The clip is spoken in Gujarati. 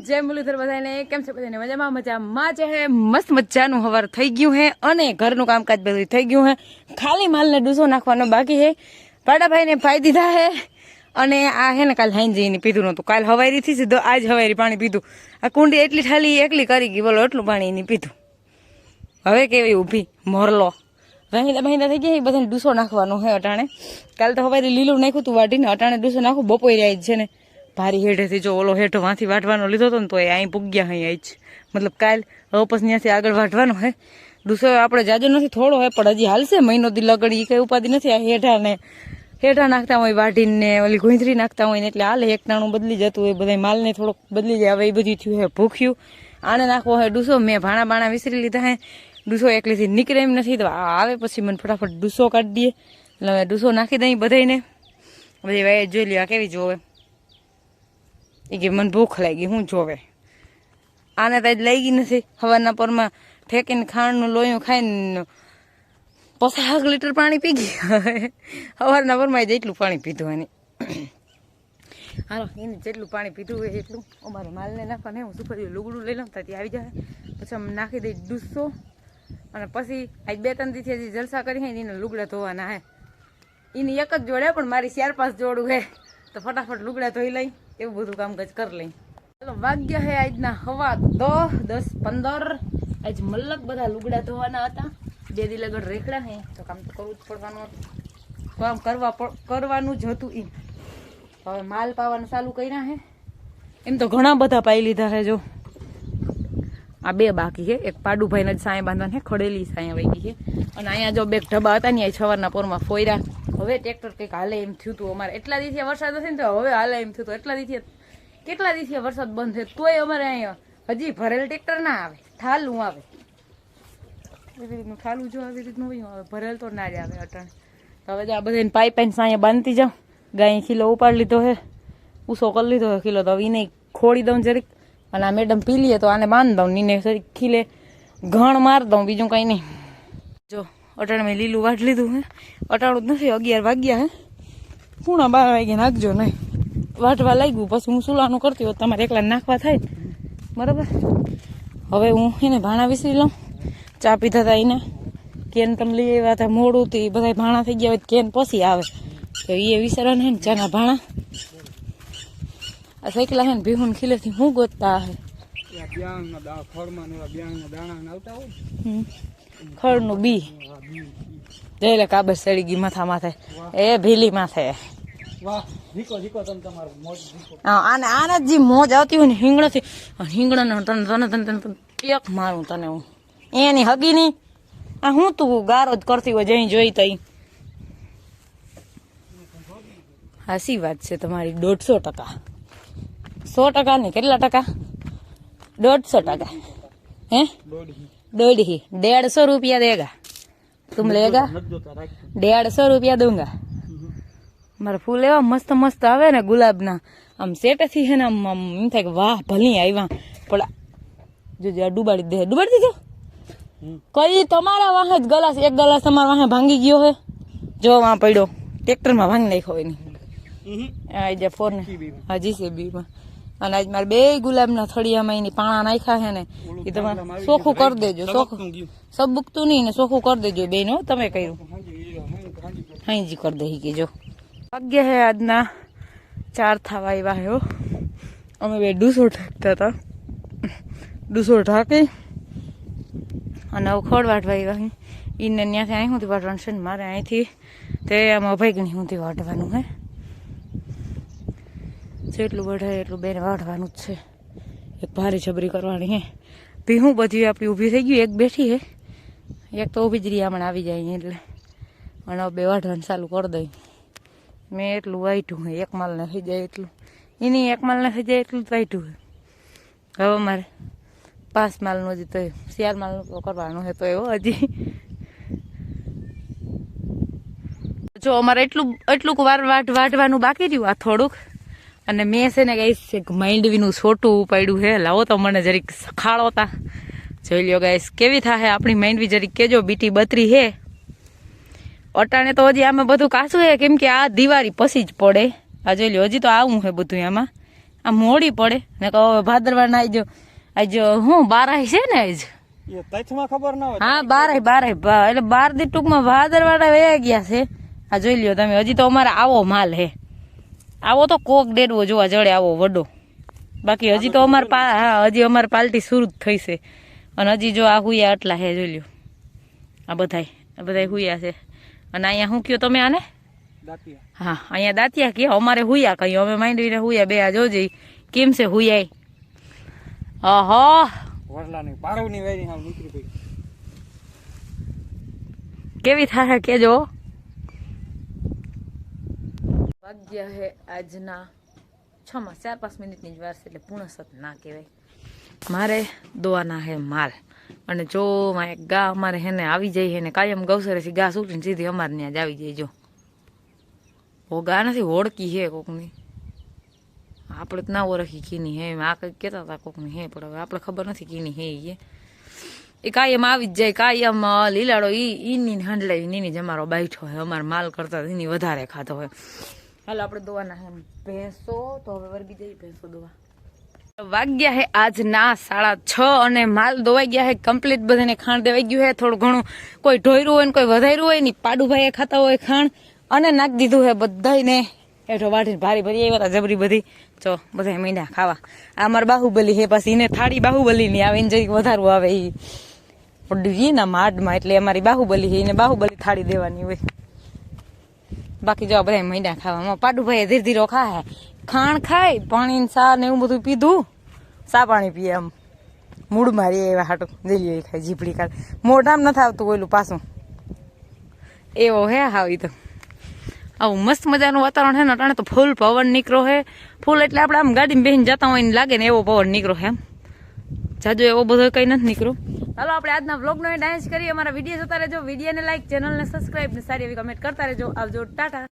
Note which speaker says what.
Speaker 1: જય મુરલીધર બધાને કેમ છે બધાને મજામાં છે હે મસ્ત મજાનું હવાર થઈ ગયું હે અને ઘરનું કામકાજ બધું થઈ ગયું હે ખાલી માલને ડૂસો નાખવાનો બાકી હે પાડાભાઈને ફાઈ દીધા હે અને આ હે ને કાલ હાંજે પીધું નહોતું કાલ હવારી થી સીધો આજ હવારી પાણી પીધું આ કુંડી એટલી ઠાલી એકલી કરી ગઈ બોલો એટલું પાણી એની પીધું હવે કેવી ઊભી મોરલો વાહિંદા થઈ ગયા બધાને ડૂસો નાખવાનો હે અટાણે કાલ તો હવારી લીલું નાખ્યું તું વાટીને અટાણે ડૂસો નાખું બપોરે આવી છે ને ભારી હેઠેથી જો ઓલો હેઠો વાંથી વાટવાનો લીધો હતો ને તો એ અહીં પૂગ્યા અહીં જ મતલબ કાલ હવે પછી ત્યાંથી આગળ વાટવાનો હે ડૂસો આપણે જાજો નથી થોડો હે પણ હજી હાલશે મહિનો દી લગડી કઈ ઉપાધિ નથી આ હેઠા નાખતા હોય વાટીને ઓલી ઘૂંધરી નાખતા હોય ને એટલે હાલે એક ટાણું બદલી જતું હોય બધા માલને થોડોક બદલી જાય હવે એ બધું થયું હે ભૂખ્યું આને નાખવો હે ડૂસો મેં ભાણા વિસરી લીધા હે ડૂસો એકલીથી નીકળે એમ નથી તો આવે પછી મને ફટાફટ ડૂસો કાઢી દઈએ એટલે હવે ડૂસો નાખી દઈ બધાને બધી વાય જોઈ લ્યો આ કેવી જોવે એ કે મને ભૂખ લાગી હું જોવે આને તો લઈ ગઈ નથી હવારના પરમાં ફેંકીને ખાંડનું લોયું ખાઈને 50 લીટર પાણી પી ગઈ સવારના પરમાં જેટલું પાણી પીધું એની હાલો એને જેટલું પાણી પીધું હોય એટલું અમારે માલને નાખવાને હું સુપર લુગડું લઈ લઉં ત્યાંથી આવી જાય પછી અમે નાખી દઈ ડૂસો અને પછી આજ 2-3 દિવસથી હજી જલસા કરી હે એને લુગડા ધોવાના હે એની એક જ જોડે પણ મારી 4-5 જોડું હે તો ફટાફટ લુગડા ધોઈ લઈ એવું બધું કામકાજ કરી લઈ ચાલો વાગ્યા હે આજના હવા 10-15 આજ મલક બધા લુગડા ધોવાના હતા 2 દી લગડ રેખડા હે તો કામ તો કરવું જ પડવાનું હતું કામ કરવાનું જ હતું એમ હવે માલ પાવાનું ચાલુ કર્યા હે એમ તો ઘણા બધા પાઈ લીધા હે જો આ 2 બાકી છે એક પાડુભાઈને જ સાંય બાંધવાને હે ખડેલી સાંય વહી ગઈ છે અને અહીંયા જો 2 ઢબા હતા ને સવારના પોરમાં ફોયરા હવે ટ્રેક્ટર કંઈક હાલે એમ થયું હતું અમારે એટલા દિવસે વરસાદ નથી ને તો હવે હાલે એમ થયું હતું એટલા દિવસે કેટલા દિવસે વરસાદ બંધ થયો તોય અમારે અહીંયા હજી ભરેલ ટ્રેક્ટર ના આવે ઠાલું આવે એવી રીતનું ઠાલું જો આવી રીતનું હોય આવે ભરેલ તો ના જ આવે અટાણે તો હવે આ બધાને પાઇપ સાંય બાંધતી જાઉં ગાય કિલો ઉપાડી લીધો હે ઉસો કરી લીધો હે કિલો તો હવે એને ખોડી દઉં જરીક અને આ મેડમ પી લઈએ તો આને બાંધ દઉં નીને જરીક ખીલે ઘણ માર દઉં બીજું કંઈ નહીં જો અટાણે મેં લીલું વાટ લીધું હે અટાણું જ નથી 11 વાગ્યા હે 12 વાગ્યા નાખજો નહીં વાટવા લાગ્યું પછી હું સુલાનું કરતી હોત તમારે એકલા નાખવા થાય બરાબર હવે હું એને ભાણા વિસરી લઉં ચા પીધા હતા એને કેન તમે લઈ આવ્યા હતા મોડું તો એ બધા ભાણા થઈ ગયા હોય કેન પછી આવે તો એ વિસરવાના હે ને ચાના ભાણા આ સાયકલા હે ને ભીહુન ખીલેથી હું ગોતતા હે ખડનું બી જઈ લે કાબર સડી ગઈ માથે એ ભીલી માથે આને જે મોજ આવતી હોય ને હિંગણાને તને એક મારું તને હું એની હગી ની આ હું તું ગારો જ કરતી હોય જઈ જોઈ તઈ હાસી વાત છે તમારી 150% 100% નહીં કેટલા ટકા 150% હે 150 रुपया देगा तुम लेगा 150 रुपया दूंगा મારા ફૂલ એવા મસ્ત મસ્ત આવે ને ગુલાબના આમ સેટેથી હે ને આમ એમ થાય કે વાહ ભલી આવ્યા પણ જોજે આ ડુબાડી દીધો કઈ તમારા વાહે જ ગલાસ એક ગલાસ તમારા વાહે ભાંગી ગયો હે જો વાં પડ્યો ટ્રેક્ટરમાં ભાંગી નાખ્યો હોય નહીં આ જે ફોર ને હાજી છે બીમાં અને આજ મારે 2 ગુલાબના થળિયામાં એની પાણા નાખ્યા છે ને એ તમારે ચોખ્ખું કરી દેજો ચોખ્ખું સબુકતું નહીં ને ચોખ્ખું કરી દેજો બેન તમે કર્યું હાઈજી કરી દઈ કે જો વાગ્યા હે આજના 4 થવા આવ્યા હે અમે 2 ડૂસો ઢાંકતા હતા ડૂસો ઢાંકી અને હવે ખડ વાટવા આવ્યા એને ત્યાંથી અહીં સુધી વાટવાનું છે ને મારે અહીંથી તે આમાં ભાગણી સુધી વાટવાનું હે જેટલું बढ़े એટલું બેને વાઢવાનું જ છે એક ભારી છબરી કરવાની હે ભીહું બધી આપણી ઊભી થઈ ગયું એક બેઠી હે એક તો ઊભી જ રહી હમણાં આવી જાય એટલે અને 2 વાઢવાનું ચાલુ કરી દઈ મેં એટલું વાઈટું હે એક માલને થઈ જાય એટલું એની એક માલને થઈ જાય એટલું જ વાઈટું હે હવે મારે 5 માલનું હજી તો 4 માલનું તો કરવાનું હે તો એવો હજી જો અમારે એટલું વાઢવાનું બાકી રહ્યું આ થોડુંક અને મેં છે ને ગાઈસ એક માંડવીનું છોટું ઉપાડ્યું હે લાવો તો મને જરીક સખાળો તા જોઈ લ્યો ગાઈસ કેવી થાય આપણી માંડવી જરીક કેજો બીટી બતરી હે અટાણે તો હજી આમાં બધું કાચું હે કેમ કે આ દિવાળી પછી જ પડે આ જોઈ લ્યો હજી તો આવું હે બધું આમાં આ મોડી પડે ને કહો ભાદરવા ના આજ હું બારાઈ છે ને આજ
Speaker 2: એ તથમાં ખબર ના હોય.
Speaker 1: હા બારાઈ એટલે 12 દી ટૂંકમાં ભાદરવાડા વયા ગયા છે. આ જોઈ લ્યો તમે, હજી તો અમારે આવો માલ હે. આવો તો કોક ડેડવો જોવા જડે આવો વડો. બાકી હજી તો અમારે હજી અમારે પાલટી શરૂ જ થઈ છે. અને હજી જો આ હુયા આટલા હે જોઈ લ્યો. આ બધાય હુયા છે. અને અહીંયા શું કયો તમે આને?
Speaker 2: દાંતિયા.
Speaker 1: હા અહીંયા દાંતિયા કે અમારે હુયા કહીએ. અમે માંડવીને હુયા બે આ જોજે કેમ છે હુયાય. ઓહો
Speaker 2: વરલાની પારવની વેરી હાલ નીકળી પડી.
Speaker 1: કેવી થાય કેજો. વાગ્યા હે આજના 4-5 મિનિટની જ વાર છે એટલે પૂર્ણ સત ના કહેવાય. મારે દોવાના હે માલ અને જો મારે ગા અમારે હેને આવી જાય હે ને કાયમ ગૌસરેથી ગા છૂટીને સીધી અમારે ત્યાં જ આવી જાય. જો ઓ ગા નથી ઓળખી હે કોકની, આપણે તો ના ઓળખી કીની હે. આ કંઈક કહેતા હતા કોકની હે પણ હવે આપણે ખબર નથી કીની હે. એ કાયમ આવી જ જાય. કાયમ લીલાડો ઈની હાંડલાવી નીની જ અમારો બાઈઠો હોય. અમારે માલ કરતા એની વધારે ખાતો હોય. હાલ આપણે દોવાના હે ભેંસો, તો હવે વર્ગી જઈ ભેંસો દોવા. વાગ્યા હે આજના 6:30 અને માલ દોવાઈ ગયા હે કમ્પ્લીટ. બધાને ખાણ દેવાઈ ગયું હે. થોડું ઘણું કોઈ ઢોયરું હોય ને કોઈ વધાર્યું હોય ને પાડુભાઈ ખાતા હોય ખાણ અને નાખી દીધું હે બધાને હેઠો વાઢીને ભારી ભરી આવ્યા હતા જબરી બધી. જો બધા મીંડા ખાવા. આ અમારા બાહુબલી હે. પાછી એને થાળી બાહુબલી ની આવે, એને જરીક વધારવું આવે એ પડી ના માડમાં, એટલે અમારી બાહુબલી હે. એને બાહુબલી થાળી દેવાની હોય. બાકી જો બધા મીંડા ખાવા. પાડુભાઈ ધીરે ધીરે ખાય ખાણ ખાય, પાણી સા ને એવું બધું પીધું. સા પાણી પીએ આમ મૂડ મારી એવા હાટું દિલ્હી ખાય જીભડી કાઢ. મોઢામ નથી આવતું ઓલું પાછું એવો હે હાવી. તો આવું મસ્ત મજાનું વાતાવરણ હે ને અટાણે તો ફૂલ પવન નીકળો હે. ફૂલ એટલે આપણે આમ ગાડીમાં બેસીને જતા હોય ને લાગે ને એવો પવન નીકળો હે. એમ જાજો એવો બધો કઈ નથી નીકળો. હાલો આપણે આજના વ્લોગનો ડાન્સ કરીએ. અમારા વિડીયો જોતા રહેજો. વિડીયોને લાઈક, ચેનલને સબસ્ક્રાઈબ ને સારી એવી કમેન્ટ કરતા રહેજો. આવજો, ટાટા.